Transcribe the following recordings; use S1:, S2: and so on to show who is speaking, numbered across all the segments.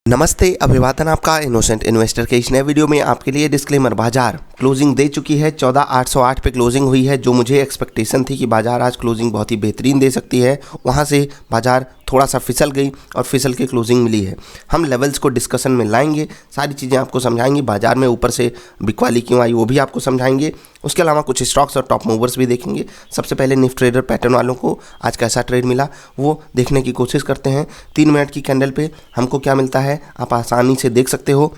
S1: नमस्ते, अभिवादन आपका इनोसेंट इन्वेस्टर के इस नए वीडियो में आपके लिए डिस्क्लेमर। बाजार क्लोजिंग दे चुकी है, 14,808 पे क्लोजिंग हुई है। जो मुझे एक्सपेक्टेशन थी कि बाजार आज क्लोजिंग बहुत ही बेहतरीन दे सकती है, वहाँ से बाजार थोड़ा सा फिसल गई और फिसल के क्लोजिंग मिली है। हम लेवल्स को डिस्कशन में लाएंगे, सारी चीज़ें आपको समझाएंगे। बाजार में ऊपर से बिकवाली क्यों आई वो भी आपको समझाएंगे। उसके अलावा कुछ स्टॉक्स और टॉप मूवर्स भी देखेंगे। सबसे पहले निफ्टी ट्रेडर पैटर्न वालों को आज कैसा ट्रेड मिला वो देखने की कोशिश करते हैं। 3 मिनट की कैंडल पे हमको क्या मिलता है आप आसानी से देख सकते हो।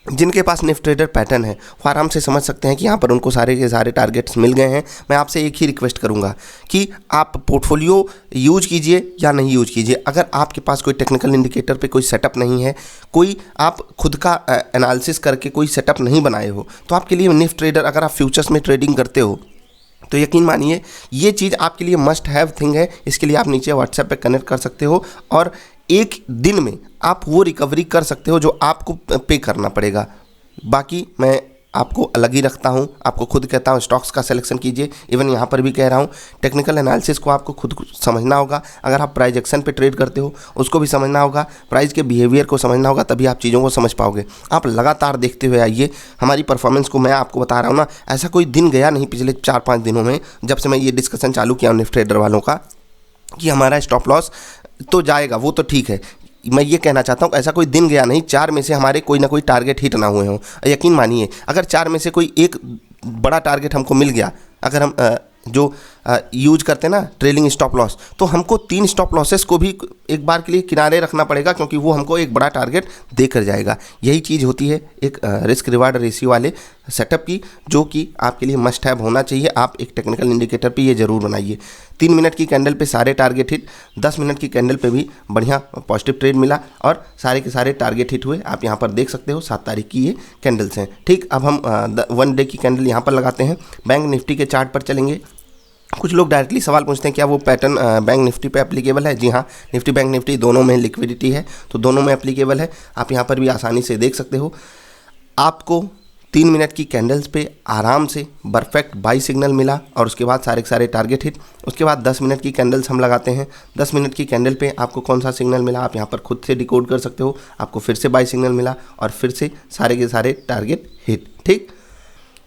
S1: जिनके पास निफ्टी ट्रेडर पैटर्न है वो आराम से समझ सकते हैं कि यहाँ पर उनको सारे के सारे टारगेट्स मिल गए हैं। मैं आपसे एक ही रिक्वेस्ट करूँगा कि आप पोर्टफोलियो यूज कीजिए या नहीं यूज कीजिए। अगर आपके पास कोई टेक्निकल इंडिकेटर पे कोई सेटअप नहीं है, कोई आप खुद का एनालिसिस करके कोई सेटअप नहीं बनाए हो, तो आपके लिए निफ्टी ट्रेडर, अगर आप फ्यूचर्स में ट्रेडिंग करते हो तो यकीन मानिए ये चीज़ आपके लिए मस्ट हैव थिंग है। इसके लिए आप नीचे व्हाट्सएप पे कनेक्ट कर सकते हो और एक दिन में आप वो रिकवरी कर सकते हो जो आपको पे करना पड़ेगा। बाकी मैं आपको अलग ही रखता हूँ, आपको खुद कहता हूँ स्टॉक्स का सिलेक्शन कीजिए। इवन यहाँ पर भी कह रहा हूँ टेक्निकल एनालिसिस को आपको खुद समझना होगा। अगर आप प्राइस एक्शन पे ट्रेड करते हो उसको भी समझना होगा, प्राइस के बिहेवियर को समझना होगा, तभी आप चीज़ों को समझ पाओगे। आप लगातार देखते हुए आइए हमारी परफॉर्मेंस को। मैं आपको बता रहा हूँ ना, ऐसा कोई दिन गया नहीं पिछले 4-5 दिनों में जब से मैं ये डिस्कशन चालू किया निफ्टी ट्रेडर वालों का कि हमारा स्टॉप लॉस तो जाएगा, वो तो ठीक है। मैं ये कहना चाहता हूँ ऐसा कोई दिन गया नहीं 4 में से हमारे कोई ना कोई टारगेट हिट ना हुए हों। यकीन मानिए अगर 4 में से कोई एक बड़ा टारगेट हमको मिल गया, अगर हम जो यूज करते हैं ना ट्रेलिंग स्टॉप लॉस, तो हमको 3 स्टॉप लॉसेस को भी एक बार के लिए किनारे रखना पड़ेगा, क्योंकि वो हमको एक बड़ा टारगेट देकर जाएगा। यही चीज़ होती है एक रिस्क रिवार्ड रेशियो वाले सेटअप की, जो कि आपके लिए मस्ट हैव होना चाहिए। आप एक टेक्निकल इंडिकेटर पे ये ज़रूर बनाइए। 3 मिनट की कैंडल पे सारे टारगेट हिट, 10 मिनट की कैंडल पे भी बढ़िया पॉजिटिव ट्रेड मिला और सारे के सारे टारगेट हिट हुए। आप यहाँ पर देख सकते हो 7 तारीख की ये कैंडल्स हैं। ठीक, अब हम 1 डे की कैंडल यहाँ पर लगाते हैं। बैंक निफ्टी के चार्ट पर चलेंगे। कुछ लोग डायरेक्टली सवाल पूछते हैं क्या वो पैटर्न बैंक निफ्टी पे एप्लीकेबल है। जी हाँ, निफ्टी बैंक निफ्टी दोनों में लिक्विडिटी है तो दोनों में एप्लीकेबल है। आप यहाँ पर भी आसानी से देख सकते हो। आपको 3 मिनट की कैंडल्स पे आराम से परफेक्ट बाई सिग्नल मिला और उसके बाद सारे के सारे टारगेट हिट। उसके बाद 10 मिनट की कैंडल्स हम लगाते हैं। 10 मिनट की कैंडल पे आपको कौन सा सिग्नल मिला आप यहाँ पर खुद से डिकोड कर सकते हो। आपको फिर से बाई सिग्नल मिला और फिर से सारे के सारे टारगेट हिट। ठीक,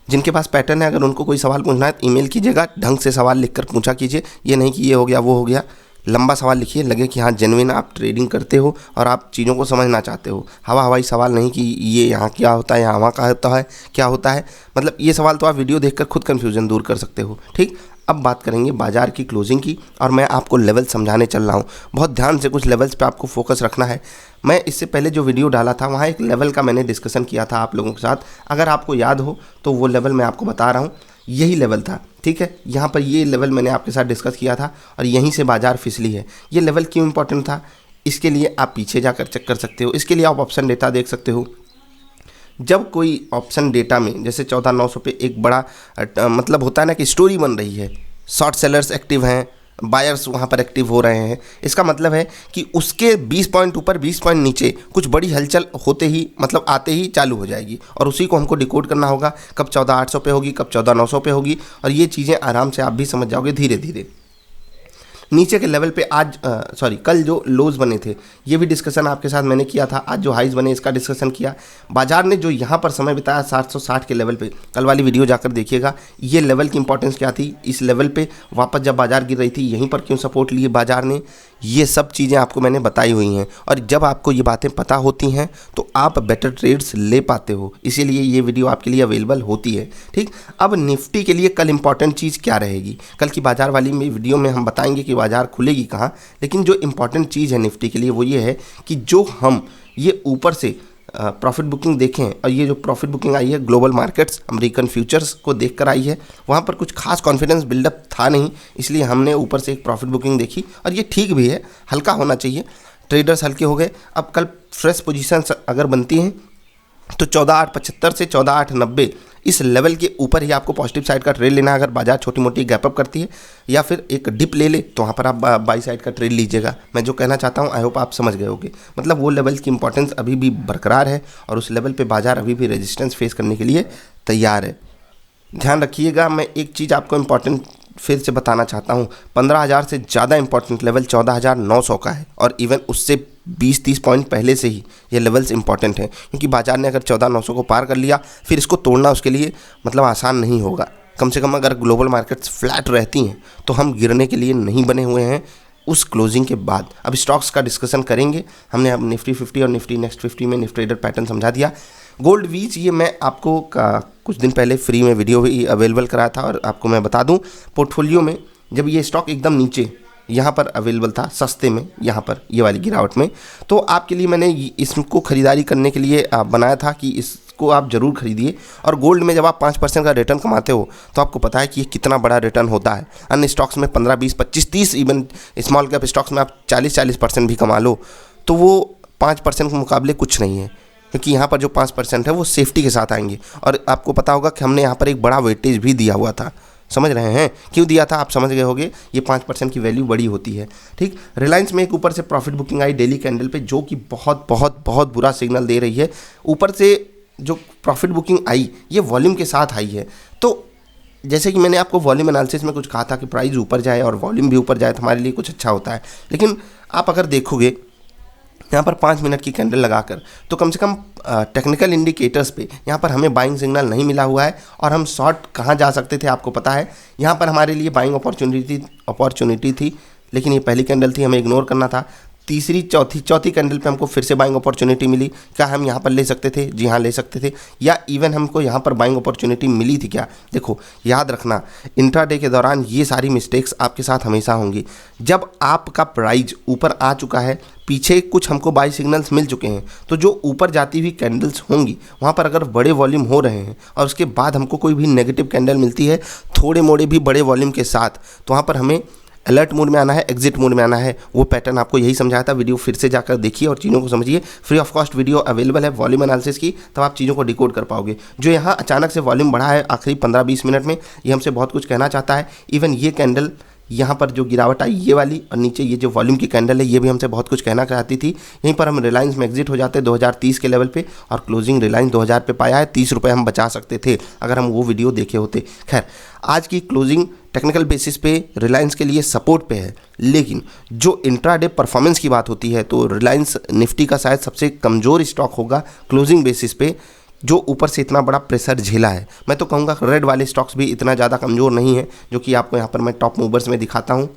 S1: जिनके पास पैटर्न है अगर उनको कोई सवाल पूछना है तो ईमेल कीजिएगा, ढंग से सवाल लिखकर पूछा कीजिए। ये नहीं कि ये हो गया वो हो गया, लंबा सवाल लिखिए, लगे कि हाँ जेन्युइन आप ट्रेडिंग करते हो और आप चीज़ों को समझना चाहते हो। हवाई सवाल नहीं कि ये यहाँ क्या होता है, यहाँ वहाँ का होता है, क्या होता है। मतलब ये सवाल तो आप वीडियो देखकर खुद कन्फ्यूजन दूर कर सकते हो। ठीक, अब बात करेंगे बाजार की क्लोजिंग की और मैं आपको लेवल समझाने चल रहा हूँ। बहुत ध्यान से कुछ लेवल्स पे आपको फोकस रखना है। मैं इससे पहले जो वीडियो डाला था वहाँ एक लेवल का मैंने डिस्कशन किया था आप लोगों के साथ। अगर आपको याद हो तो वो लेवल मैं आपको बता रहा हूँ, यही लेवल था। ठीक है, यहाँ पर ये लेवल मैंने आपके साथ डिस्कस किया था और यहीं से बाजार फिसली है। ये लेवल क्यों इंपॉर्टेंट था इसके लिए आप पीछे जाकर चेक कर सकते हो। इसके लिए आप ऑप्शन डेटा देख सकते हो। जब कोई ऑप्शन डेटा में जैसे 14,900 पे एक बड़ा मतलब होता है ना कि स्टोरी बन रही है, शॉर्ट सेलर्स एक्टिव हैं, बायर्स वहाँ पर एक्टिव हो रहे हैं, इसका मतलब है कि उसके 20 पॉइंट ऊपर 20 पॉइंट नीचे कुछ बड़ी हलचल होते ही मतलब आते ही चालू हो जाएगी और उसी को हमको डिकोड करना होगा। कब 14,800 पे होगी, कब 14,900 पे होगी, और ये चीज़ें आराम से आप भी समझ जाओगे धीरे धीरे। नीचे के लेवल पे आज कल जो लोज बने थे ये भी डिस्कशन आपके साथ मैंने किया था। आज जो हाइज बने इसका डिस्कशन किया। बाजार ने जो यहाँ पर समय बिताया 760 के लेवल पे, कल वाली वीडियो जाकर देखिएगा। ये लेवल की इंपॉर्टेंस क्या थी, इस लेवल पे वापस जब बाजार गिर रही थी यहीं पर क्यों सपोर्ट लिए बाजार ने, ये सब चीज़ें आपको मैंने बताई हुई हैं। और जब आपको ये बातें पता होती हैं तो आप बेटर ट्रेड्स ले पाते हो, इसीलिए ये वीडियो आपके लिए अवेलेबल होती है। ठीक, अब निफ्टी के लिए कल इंपॉर्टेंट चीज़ क्या रहेगी, कल की बाजार वाली वीडियो में हम बताएंगे कि बाजार खुलेगी कहाँ। लेकिन जो इंपॉर्टेंट चीज़ है निफ्टी के लिए वो ये है कि जो हम ये ऊपर से प्रॉफिट बुकिंग देखें, और ये जो प्रॉफिट बुकिंग आई है ग्लोबल मार्केट्स अमेरिकन फ्यूचर्स को देखकर आई है, वहाँ पर कुछ खास कॉन्फिडेंस बिल्डअप था नहीं, इसलिए हमने ऊपर से एक प्रॉफिट बुकिंग देखी और ये ठीक भी है, हल्का होना चाहिए। ट्रेडर्स हल्के हो गए। अब कल फ्रेश पोजीशंस अगर बनती हैं तो 14,875 से 14,890 इस लेवल के ऊपर ही आपको पॉजिटिव साइड का ट्रेड लेना है। अगर बाजार छोटी मोटी गैप अप करती है या फिर एक डिप ले ले तो वहाँ पर आप बाई साइड का ट्रेड लीजिएगा। मैं जो कहना चाहता हूँ आई होप आप समझ गए होंगे। मतलब वो लेवल की इंपॉर्टेंस अभी भी बरकरार है और उस लेवल पे बाजार अभी भी रेजिस्टेंस फेस करने के लिए तैयार है। ध्यान रखिएगा। मैं एक चीज़ आपको इंपॉर्टेंट फिर से बताना चाहता हूँ, 15,000 से ज़्यादा इंपॉर्टेंट लेवल 14,900 का है और इवन उससे 20-30 पॉइंट पहले से ही ये लेवल्स इंपॉर्टेंट हैं, क्योंकि बाजार ने अगर 14,900 को पार कर लिया फिर इसको तोड़ना उसके लिए मतलब आसान नहीं होगा। कम से कम अगर ग्लोबल मार्केट्स फ्लैट रहती हैं तो हम गिरने के लिए नहीं बने हुए हैं उस क्लोजिंग के बाद। अब स्टॉक्स का डिस्कशन करेंगे। हमने अब निफ्टी 50 और निफ्टी नेक्स्ट 50 में निफ्टी ट्रेडर पैटर्न समझा दिया। गोल्ड वीज ये मैं आपको कुछ दिन पहले फ्री में वीडियो भी अवेलेबल कराया था, और आपको मैं बता दूं पोर्टफोलियो में जब ये स्टॉक एकदम नीचे यहाँ पर अवेलेबल था सस्ते में, यहाँ पर ये वाली गिरावट में, तो आपके लिए मैंने इसको ख़रीदारी करने के लिए बनाया था कि इसको आप ज़रूर खरीदिए। और गोल्ड में जब आप 5% का रिटर्न कमाते हो तो आपको पता है कि ये कितना बड़ा रिटर्न होता है। अन्य स्टॉक्स में 15, 20, 25, 30, इवन स्मॉल कैप स्टॉक्स में आप 40% भी कमा लो तो वो 5% के मुकाबले कुछ नहीं है, क्योंकि यहाँ पर जो 5% है वो सेफ्टी के साथ आएंगे। और आपको पता होगा कि हमने यहाँ पर एक बड़ा वेटेज भी दिया हुआ था, समझ रहे हैं क्यों दिया था, आप समझ गए होंगे। ये 5% की वैल्यू बड़ी होती है, ठीक। रिलायंस में एक ऊपर से प्रॉफिट बुकिंग आई डेली कैंडल पे, जो कि बहुत बहुत बहुत बुरा सिग्नल दे रही है। ऊपर से जो प्रॉफिट बुकिंग आई ये वॉल्यूम के साथ आई है। तो जैसे कि मैंने आपको वॉल्यूम एनालिसिस में कुछ कहा था कि प्राइस ऊपर जाए और वॉल्यूम भी ऊपर जाए तो हमारे लिए कुछ अच्छा होता है, लेकिन आप अगर देखोगे यहाँ पर 5 मिनट की कैंडल लगाकर तो कम से कम टेक्निकल इंडिकेटर्स पे यहाँ पर हमें बाइंग सिग्नल नहीं मिला हुआ है। और हम शॉर्ट कहाँ जा सकते थे आपको पता है, यहाँ पर हमारे लिए बाइंग अपॉर्चुनिटी थी, लेकिन ये पहली कैंडल थी, हमें इग्नोर करना था। तीसरी चौथी कैंडल पे हमको फिर से बाइंग अपॉर्चुनिटी मिली। क्या हम यहाँ पर ले सकते थे? जी हाँ ले सकते थे, या इवन हमको यहाँ पर बाइंग अपॉर्चुनिटी मिली थी क्या? देखो याद रखना इंट्राडे के दौरान ये सारी मिस्टेक्स आपके साथ हमेशा होंगी। जब आपका प्राइस ऊपर आ चुका है, पीछे कुछ हमको बाई सिग्नल्स मिल चुके हैं, तो जो ऊपर जाती हुई कैंडल्स होंगी वहाँ पर अगर बड़े वॉल्यूम हो रहे हैं और उसके बाद हमको कोई भी नेगेटिव कैंडल मिलती है थोड़े मोड़े भी बड़े वॉल्यूम के साथ, तो वहाँ पर हमें अलर्ट मोड में आना है, एग्जिट मोड में आना है। वो पैटर्न आपको यही समझाया था। वीडियो फिर से जाकर देखिए और चीज़ों को समझिए। Free of cost video available है वॉल्यूम एनालिसिस की, तब आप चीज़ों को डिकोड कर पाओगे। जो यहाँ अचानक से वॉल्यूम बढ़ा है आखिरी 15-20 मिनट में, ये हमसे बहुत कुछ कहना चाहता है। इवन ये कैंडल यहाँ पर जो गिरावट आई ये वाली, और नीचे ये जो वॉल्यूम की कैंडल है, ये भी हमसे बहुत कुछ कहना चाहती थी। यहीं पर हम रिलायंस में एग्जिट हो जाते 2030 के लेवल पे, और क्लोजिंग रिलायंस 2000 पे पाया है। 30 रुपये हम बचा सकते थे अगर हम वो वीडियो देखे होते। खैर आज की क्लोजिंग टेक्निकल बेसिस पे रिलायंस के लिए सपोर्ट पे है, लेकिन जो इंट्राडे परफॉर्मेंस की बात होती है तो रिलायंस निफ्टी का शायद सबसे कमज़ोर स्टॉक होगा क्लोजिंग बेसिस पे, जो ऊपर से इतना बड़ा प्रेशर झेला है। मैं तो कहूँगा रेड वाले स्टॉक्स भी इतना ज़्यादा कमज़ोर नहीं है, जो कि आपको यहाँ पर मैं टॉप मूवर्स में दिखाता हूँ।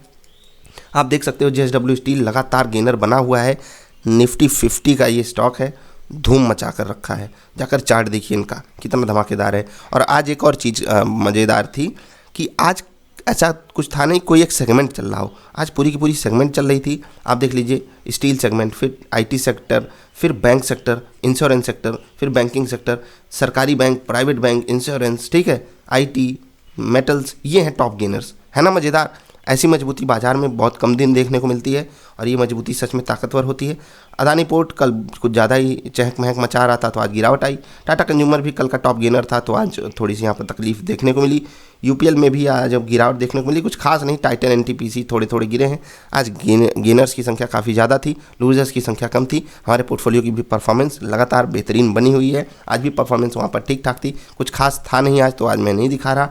S1: आप देख सकते हो JSW स्टील लगातार गेनर बना हुआ है। निफ्टी 50 का ये स्टॉक है, धूम मचा कर रखा है। जाकर चार्ट देखिए इनका कितना धमाकेदार है। और आज एक और चीज़ मज़ेदार थी कि आज ऐसा कुछ था नहीं कोई एक सेगमेंट चल रहा हो, आज पूरी की पूरी सेगमेंट चल रही थी। आप देख लीजिए स्टील सेगमेंट, फिर IT सेक्टर, फिर बैंक सेक्टर, इंश्योरेंस सेक्टर, फिर बैंकिंग सेक्टर, सरकारी बैंक, प्राइवेट बैंक, इंश्योरेंस, ठीक है, IT, मेटल्स, ये हैं टॉप गेनर्स। है ना मज़ेदार? ऐसी मजबूती बाजार में बहुत कम दिन देखने को मिलती है, और ये मजबूती सच में ताकतवर होती है। अदानी पोर्ट कल कुछ ज़्यादा ही चहक महक मचा रहा था तो आज गिरावट आई। टाटा कंज्यूमर भी कल का टॉप गेनर था तो आज थोड़ी सी यहाँ पर तकलीफ देखने को मिली। UPL में भी आज जब गिरावट देखने को मिली, कुछ खास नहीं। टाइटन, NTPC थोड़े थोड़े गिरे हैं। आज गेनर्स की संख्या काफ़ी ज़्यादा थी, लूजर्स की संख्या कम थी। हमारे पोर्टफोलियो की भी परफॉर्मेंस लगातार बेहतरीन बनी हुई है। आज भी परफॉर्मेंस वहाँ पर ठीक ठाक थी, कुछ खास था नहीं आज, तो आज मैं नहीं दिखा रहा।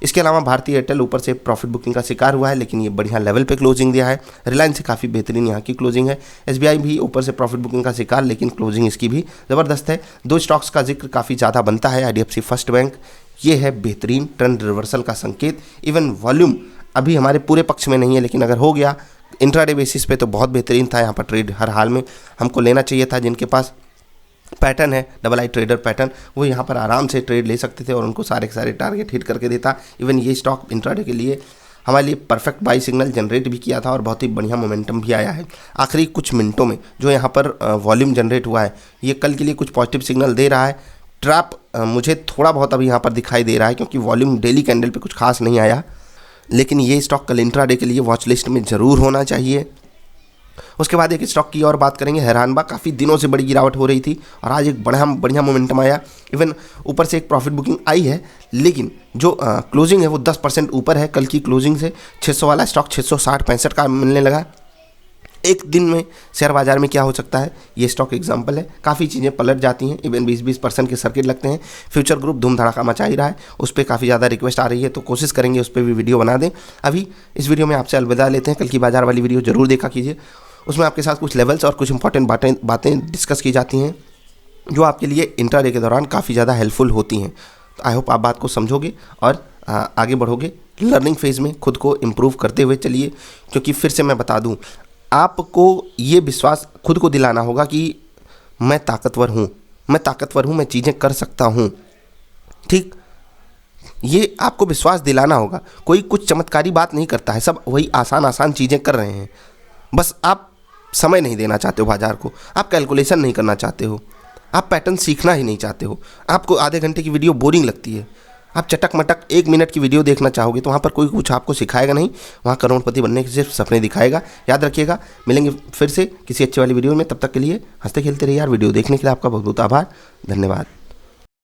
S1: इसके अलावा भारतीय एयरटेल ऊपर से प्रॉफिट बुकिंग का शिकार हुआ है, लेकिन ये बढ़िया लेवल पे क्लोजिंग दिया है। रिलायंस से काफ़ी बेहतरीन यहाँ की क्लोजिंग है। SBI भी ऊपर से प्रॉफिट बुकिंग का शिकार, लेकिन क्लोजिंग इसकी भी ज़बरदस्त है। दो स्टॉक्स का जिक्र काफ़ी ज़्यादा बनता है, IDFC फर्स्ट बैंक, ये है बेहतरीन ट्रेंड रिवर्सल का संकेत। इवन वॉल्यूम अभी हमारे पूरे पक्ष में नहीं है, लेकिन अगर हो गया इंट्राडे बेसिस पे तो बहुत बेहतरीन था। यहाँ पर ट्रेड हर हाल में हमको लेना चाहिए था। जिनके पास पैटर्न है II ट्रेडर पैटर्न, वो यहाँ पर आराम से ट्रेड ले सकते थे और उनको सारे के सारे टारगेट हिट करके देता। इवन ये स्टॉक इंट्राडे के लिए हमारे लिए परफेक्ट बाई सिग्नल जनरेट भी किया था और बहुत ही बढ़िया मोमेंटम भी आया है। आखिरी कुछ मिनटों में जो यहाँ पर वॉल्यूम जनरेट हुआ है, ये कल के लिए कुछ पॉजिटिव सिग्नल दे रहा है। ट्रैप मुझे थोड़ा बहुत अभी यहाँ पर दिखाई दे रहा है, क्योंकि वॉल्यूम डेली कैंडल पे कुछ खास नहीं आया, लेकिन ये स्टॉक कल इंट्राडे के लिए वॉच लिस्ट में ज़रूर होना चाहिए। उसके बाद एक स्टॉक की और बात करेंगे, हैरानबा। काफ़ी दिनों से बड़ी गिरावट हो रही थी और आज एक बढ़िया मोमेंटम आया। इवन ऊपर से एक प्रॉफिट बुकिंग आई है, लेकिन जो क्लोजिंग है वो 10% ऊपर है कल की क्लोजिंग से। 600 वाला स्टॉक 660-65 का मिलने लगा। एक दिन में शेयर बाजार में क्या हो सकता है, ये स्टॉक एग्जांपल है। काफ़ी चीज़ें पलट जाती हैं, इवन 20% के सर्किट लगते हैं। फ्यूचर ग्रुप धूम धड़ाका मचा ही रहा है, उस पर काफ़ी ज़्यादा रिक्वेस्ट आ रही है, तो कोशिश करेंगे उस पर भी वीडियो बना दें। अभी इस वीडियो में आपसे अलविदा लेते हैं। कल की बाजार वाली वीडियो जरूर देखा कीजिए। उसमें आपके साथ कुछ लेवल्स और कुछ इंपॉर्टेंट बातें डिस्कस की जाती हैं जो आपके लिए इंट्राडे के दौरान काफ़ी ज़्यादा हेल्पफुल होती हैं। तो आई होप आप बात को समझोगे और आगे बढ़ोगे लर्निंग फेज़ में, खुद को इम्प्रूव करते हुए चलिए। क्योंकि फिर से मैं बता दूं, आपको ये विश्वास खुद को दिलाना होगा कि मैं ताकतवर हूँ, मैं चीज़ें कर सकता हूँ। ठीक, ये आपको विश्वास दिलाना होगा। कोई कुछ चमत्कारी बात नहीं करता है, सब वही आसान चीज़ें कर रहे हैं। बस आप समय नहीं देना चाहते हो बाजार को, आप कैलकुलेशन नहीं करना चाहते हो, आप पैटर्न सीखना ही नहीं चाहते हो। आपको आधे घंटे की वीडियो बोरिंग लगती है, आप चटक मटक 1 मिनट की वीडियो देखना चाहोगे तो वहाँ पर कोई कुछ आपको सिखाएगा नहीं, वहाँ करोड़पति बनने के सिर्फ सपने दिखाएगा। याद रखिएगा, मिलेंगे फिर से किसी अच्छी वाली वीडियो में। तब तक के लिए हंसते खेलते रहिए यार। वीडियो देखने के लिए आपका बहुत बहुत आभार, धन्यवाद।